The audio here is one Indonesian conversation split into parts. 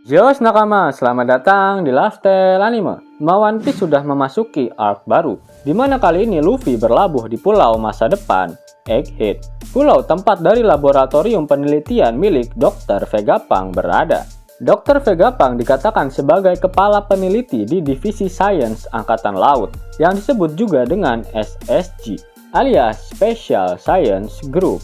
Zeus Nakama, selamat datang di Lifestyle Anime. One Piece sudah memasuki arc baru, di mana kali ini Luffy berlabuh di pulau masa depan, Egghead. Pulau tempat dari laboratorium penelitian milik Dr. Vegapunk berada. Dr. Vegapunk dikatakan sebagai kepala peneliti di Divisi Sains Angkatan Laut, yang disebut juga dengan SSG, alias Special Science Group.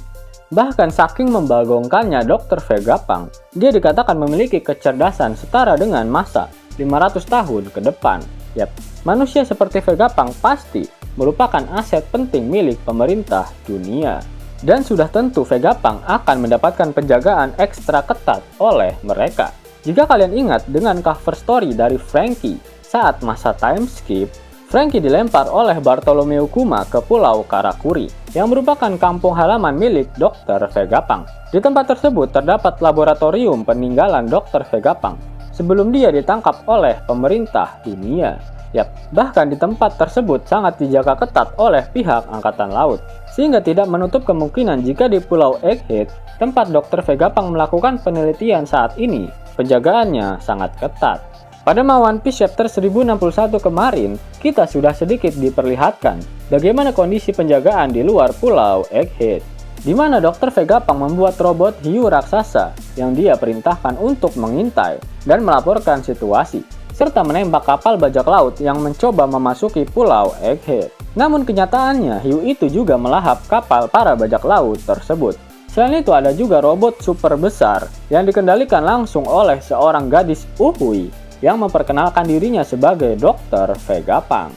Bahkan saking membagongkannya Dr. Vegapunk, dia dikatakan memiliki kecerdasan setara dengan masa 500 tahun ke depan. Yap, manusia seperti Vegapunk pasti merupakan aset penting milik pemerintah dunia. Dan sudah tentu Vegapunk akan mendapatkan penjagaan ekstra ketat oleh mereka. Jika kalian ingat dengan cover story dari Franky saat masa time skip, Franky dilempar oleh Bartolomeu Kuma ke Pulau Karakuri, yang merupakan kampung halaman milik Dr. Vegapunk. Di tempat tersebut terdapat laboratorium peninggalan Dr. Vegapunk sebelum dia ditangkap oleh pemerintah dunia. Yap, bahkan di tempat tersebut sangat dijaga ketat oleh pihak Angkatan Laut, sehingga tidak menutup kemungkinan jika di Pulau Egghead, tempat Dr. Vegapunk melakukan penelitian saat ini, penjagaannya sangat ketat. Pada One Piece chapter 1061 kemarin, kita sudah sedikit diperlihatkan bagaimana kondisi penjagaan di luar Pulau Egghead, di mana Dr. Vegapunk membuat robot hiu raksasa yang dia perintahkan untuk mengintai dan melaporkan situasi, serta menembak kapal bajak laut yang mencoba memasuki Pulau Egghead. Namun kenyataannya, hiu itu juga melahap kapal para bajak laut tersebut. Selain itu ada juga robot super besar yang dikendalikan langsung oleh seorang gadis Uhui yang memperkenalkan dirinya sebagai Dr. Vegapunk.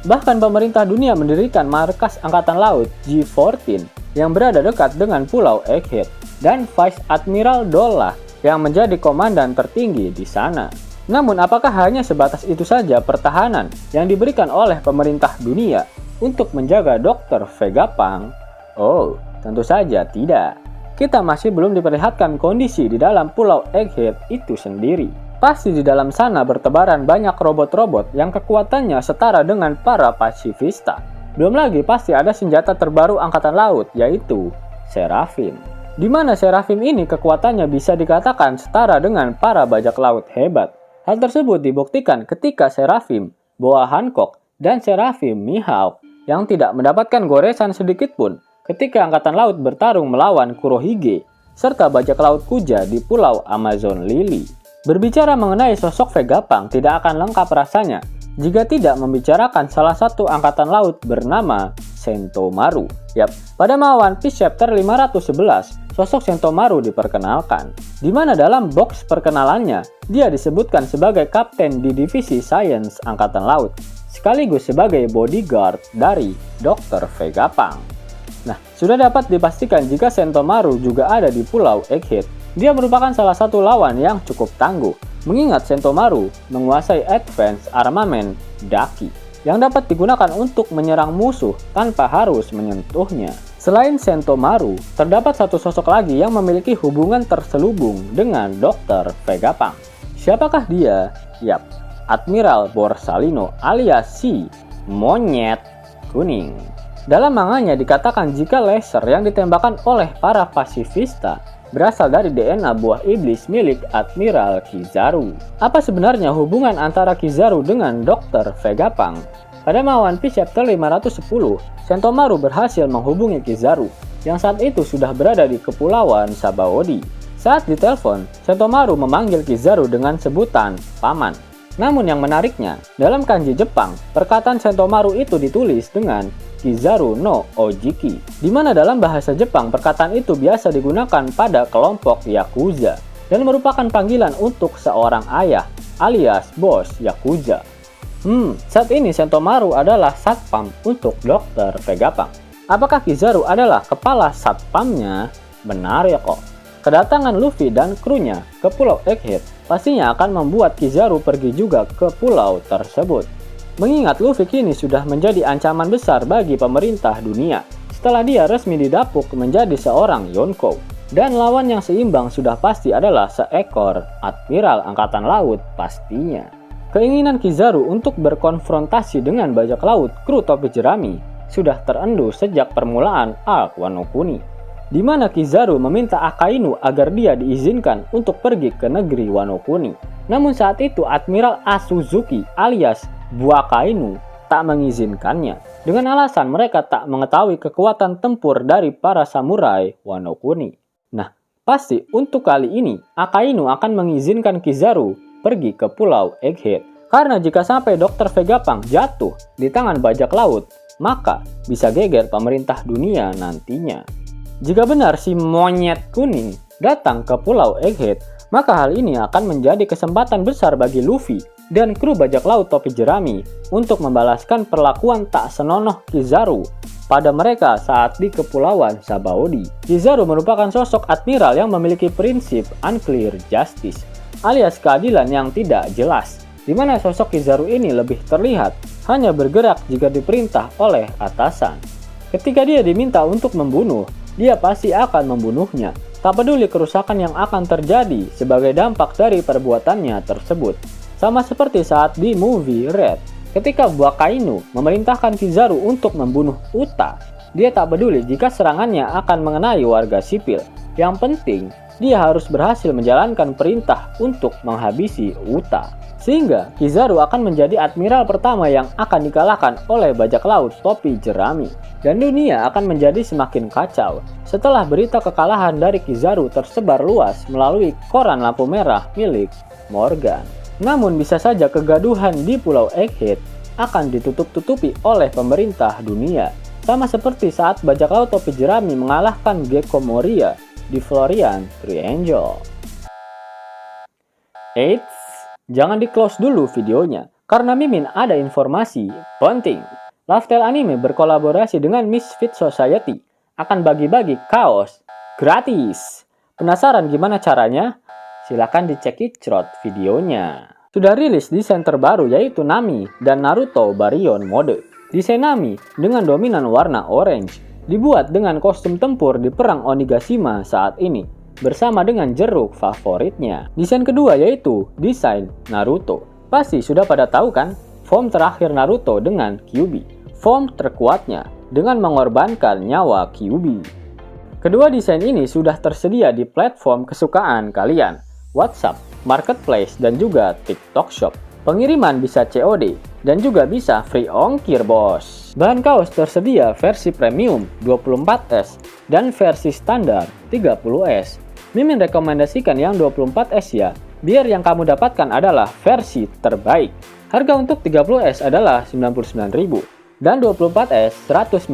Bahkan pemerintah dunia mendirikan markas Angkatan Laut G14 yang berada dekat dengan Pulau Egghead, dan Vice Admiral Dolla yang menjadi komandan tertinggi di sana. Namun apakah hanya sebatas itu saja pertahanan yang diberikan oleh pemerintah dunia untuk menjaga Dr. Vegapunk? Oh, tentu saja tidak. Kita masih belum diperlihatkan kondisi di dalam Pulau Egghead itu sendiri. Pasti di dalam sana bertebaran banyak robot-robot yang kekuatannya setara dengan para pasifista. Belum lagi pasti ada senjata terbaru Angkatan Laut, yaitu Seraphim. Di mana Seraphim ini kekuatannya bisa dikatakan setara dengan para bajak laut hebat. Hal tersebut dibuktikan ketika Seraphim Boa Hancock dan Seraphim Mihawk yang tidak mendapatkan goresan sedikit pun ketika Angkatan Laut bertarung melawan Kurohige serta bajak laut Kuja di Pulau Amazon Lily. Berbicara mengenai sosok Vegapunk tidak akan lengkap rasanya jika tidak membicarakan salah satu angkatan laut bernama Sentomaru. Yap, pada One Piece chapter 511, sosok Sentomaru diperkenalkan, di mana dalam box perkenalannya dia disebutkan sebagai kapten di Divisi Sains Angkatan Laut, sekaligus sebagai bodyguard dari Dr. Vegapunk. Nah, sudah dapat dipastikan jika Sentomaru juga ada di Pulau Egghead. Dia merupakan salah satu lawan yang cukup tangguh, mengingat Sentomaru menguasai advance armamen Daki, yang dapat digunakan untuk menyerang musuh tanpa harus menyentuhnya. Selain Sentomaru, terdapat satu sosok lagi yang memiliki hubungan terselubung dengan Dr. Vegapunk. Siapakah dia? Yap, Admiral Borsalino alias si monyet kuning. Dalam manganya dikatakan jika laser yang ditembakkan oleh para pasifista berasal dari DNA buah iblis milik Admiral Kizaru. Apa sebenarnya hubungan antara Kizaru dengan Dr. Vegapunk? Pada One Piece chapter 510, Sentomaru berhasil menghubungi Kizaru yang saat itu sudah berada di Kepulauan Sabaody. Saat ditelepon, Sentomaru memanggil Kizaru dengan sebutan paman. Namun yang menariknya, dalam kanji Jepang, perkataan Sentomaru itu ditulis dengan Kizaru no Ojiki, di mana dalam bahasa Jepang perkataan itu biasa digunakan pada kelompok Yakuza dan merupakan panggilan untuk seorang ayah alias bos Yakuza. Saat ini Sentomaru adalah satpam untuk Dr. Vegapunk. Apakah Kizaru adalah kepala satpamnya? Benar ya kok. Kedatangan Luffy dan krunya ke Pulau Egghead pastinya akan membuat Kizaru pergi juga ke pulau tersebut. Mengingat Luffy kini sudah menjadi ancaman besar bagi pemerintah dunia setelah dia resmi didapuk menjadi seorang Yonkou. Dan lawan yang seimbang sudah pasti adalah seekor Admiral Angkatan Laut pastinya. Keinginan Kizaru untuk berkonfrontasi dengan bajak laut kru topi jerami sudah terendu sejak permulaan arc Wano Kuni. di mana Kizaru meminta Akainu agar dia diizinkan untuk pergi ke negeri Wano Kuni. Namun saat itu Admiral Asuzuki alias Buakainu tak mengizinkannya, dengan alasan mereka tak mengetahui kekuatan tempur dari para samurai Wano Kuni. Nah, pasti untuk kali ini Akainu akan mengizinkan Kizaru pergi ke Pulau Egghead. Karena jika sampai Dr. Vegapunk jatuh di tangan bajak laut, maka bisa geger pemerintah dunia nantinya. Jika benar si monyet kuning datang ke Pulau Egghead, maka hal ini akan menjadi kesempatan besar bagi Luffy dan kru bajak laut topi jerami untuk membalaskan perlakuan tak senonoh Kizaru pada mereka saat di Kepulauan Sabaody. Kizaru merupakan sosok admiral yang memiliki prinsip unclear justice, alias keadilan yang tidak jelas, di mana sosok Kizaru ini lebih terlihat hanya bergerak jika diperintah oleh atasan. Ketika dia diminta untuk membunuh, dia pasti akan membunuhnya, tak peduli kerusakan yang akan terjadi sebagai dampak dari perbuatannya tersebut. Sama seperti saat di movie Red, ketika Buakainu memerintahkan Kizaru untuk membunuh Uta, dia tak peduli jika serangannya akan mengenai warga sipil. Yang penting, dia harus berhasil menjalankan perintah untuk menghabisi Uta. Sehingga Kizaru akan menjadi admiral pertama yang akan dikalahkan oleh bajak laut topi jerami. Dan dunia akan menjadi semakin kacau setelah berita kekalahan dari Kizaru tersebar luas melalui koran lampu merah milik Morgan. Namun bisa saja kegaduhan di Pulau Egghead akan ditutup-tutupi oleh pemerintah dunia. Sama seperti saat bajak laut topi jerami mengalahkan Gekko Moria di Florian Triangle. Eits, jangan di-close dulu videonya, karena Mimin ada informasi penting. Lifestyle Anime berkolaborasi dengan Misfit Society akan bagi-bagi kaos gratis. Penasaran gimana caranya? Silahkan dicek icrot videonya. Sudah rilis desain terbaru yaitu Nami dan Naruto Baryon Mode. Desain Nami dengan dominan warna orange dibuat dengan kostum tempur di perang Onigashima saat ini bersama dengan jeruk favoritnya. Desain kedua yaitu desain Naruto. Pasti sudah pada tahu kan? Form terakhir Naruto dengan Kyuubi. Form terkuatnya dengan mengorbankan nyawa Kyuubi. Kedua desain ini sudah tersedia di platform kesukaan kalian, WhatsApp, Marketplace, dan juga TikTok Shop. Pengiriman bisa COD dan juga bisa free ongkir bos. Bahan kaos tersedia versi premium 24S dan versi standar 30S. Mimin rekomendasikan yang 24S ya, biar yang kamu dapatkan adalah versi terbaik. Harga untuk 30S adalah 99.000 dan 24S 119.000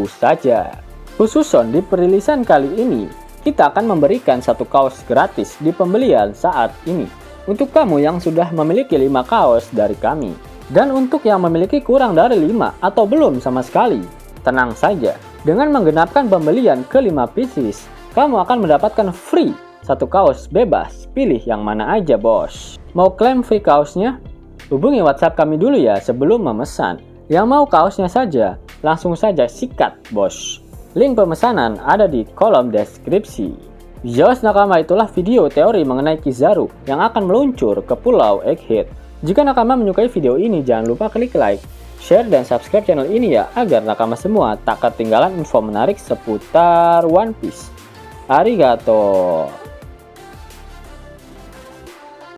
saja. Khususon di perilisan kali ini, kita akan memberikan satu kaos gratis di pembelian saat ini untuk kamu yang sudah memiliki 5 kaos dari kami. Dan untuk yang memiliki kurang dari 5 atau belum sama sekali, tenang saja, dengan menggenapkan pembelian ke 5 pieces, kamu akan mendapatkan free satu kaos bebas, pilih yang mana aja bos. Mau klaim free kaosnya? Hubungi WhatsApp kami dulu ya sebelum memesan. Yang mau kaosnya saja, langsung saja sikat bos. Link pemesanan ada di kolom deskripsi. Yos nakama, itulah video teori mengenai Kizaru yang akan meluncur ke Pulau Egghead. Jika nakama menyukai video ini, jangan lupa klik like, share, dan subscribe channel ini ya, agar nakama semua tak ketinggalan info menarik seputar One Piece. Arigato.